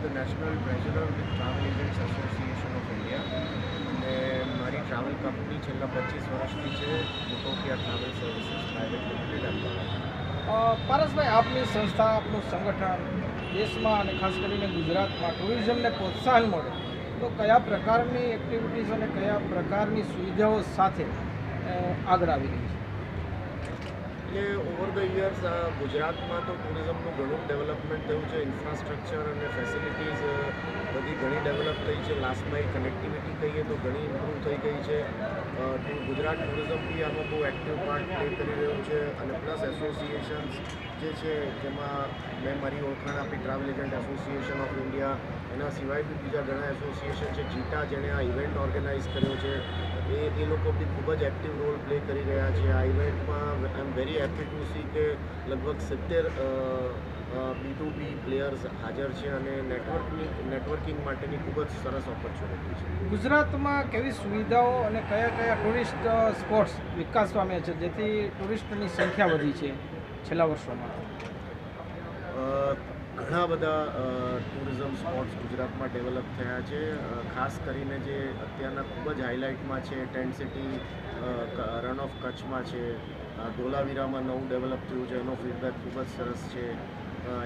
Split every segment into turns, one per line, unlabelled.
The national treasurer with travel agents association of India અને મારી travel company છેલ્લા 25 વર્ષથી છે Utopia travel services private limited Ahmedabad.
Parasbhai, આપની સંસ્થા, આપનું સંગઠન દેશમાં અને ખાસ કરીને ગુજરાતમાં ટુરિઝમને પ્રોત્સાહન મળે તો કયા પ્રકારની એક્ટિવિટીઝ અને કયા પ્રકારની સુવિધાઓ સાથે આગળ આવી રહી છે?
એટલે ઓવર ધ યર્સ ગુજરાતમાં તો ટુરિઝમનું ઘણું ડેવલપમેન્ટ થયું છે. ઇન્ફ્રાસ્ટ્રક્ચર અને ફેસિલિટીઝ બધી ઘણી ડેવલપ થઈ છે. લાસ્ટ માઇલ કનેક્ટિવિટી કહીએ તો ઘણી ઇમ્પ્રૂવ થઈ ગઈ છે. ગુજરાત ટુરિઝમ બી આમાં બહુ એક્ટિવ પાર્ટ પ્લે કરી રહ્યું છે અને પ્લસ એસોસિએશન્સ જે છે જેમાં મેં મારી ઓળખાણ આપી travel agent association of India, એના સિવાય બી બીજા ઘણા એસોસિએશન છે. જીટા જેણે આ ઇવેન્ટ ઓર્ગેનાઇઝ કર્યો છે એ લોકો બી ખૂબ જ એક્ટિવ રોલ પ્લે કરી રહ્યા છે. આ ઇવેન્ટમાં I am very happy to see કે લગભગ 70 B2B પ્લેયર્સ હાજર છે અને નેટવર્કિંગ માટેની ખૂબ જ સરસ ઓપોર્ચ્યુનિટી છે.
ગુજરાતમાં કેવી સુવિધાઓ અને કયા કયા ટુરિસ્ટ સ્પોટ્સ વિકાસ પામ્યા છે જેથી ટુરિસ્ટની સંખ્યા વધી છે છેલ્લા વર્ષોમાં?
ઘણા બધા ટુરિઝમ સ્પોટ્સ ગુજરાતમાં ડેવલપ થયા છે. ખાસ કરીને જે અત્યારના ખૂબ જ હાઇલાઇટમાં છે ટેન્ટ સિટી રન ઓફ કચ્છમાં છે, ધોલાવીરામાં નવું ડેવલપ થયું છે, એનો ફીડબેક ખૂબ જ સરસ છે.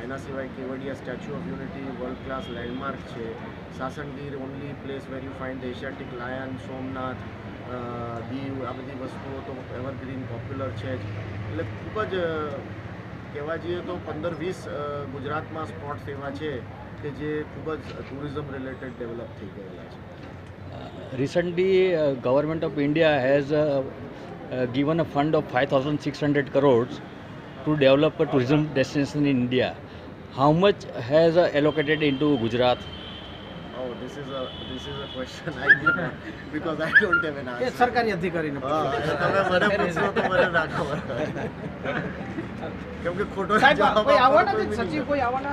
એના સિવાય Kevadia Statue of Unity world class landmark છે. Sasan Gir only place where you find Asiatic lion, Somnath, Diu, આ બધી વસ્તુઓ તો એવરગ્રીન પોપ્યુલર છે જ. એટલે ખૂબ જ કહેવા જઈએ તો 15-20 ગુજરાતમાં સ્પોટ્સ એવા છે કે જે ખૂબ જ ટુરિઝમ રિલેટેડ ડેવલપ થઈ ગયેલા છે.
Recently, Government of India has given a fund of 5,600 crores to develop a tourism destination in India. How much has allocated into Gujarat?
Oh, this is a question I did not, because I don't have an
A
answer.
સરકારી અધિકારીને
હા, તમે મને પૂછો તો મને ના ખબર. કેમ કે ખોટો
સાહેબ,
જવાબ
કોઈ
આપવાનો
આવવાના
કોઈ
છે?
બી નહીં.
સચિવ કોઈ આવવાના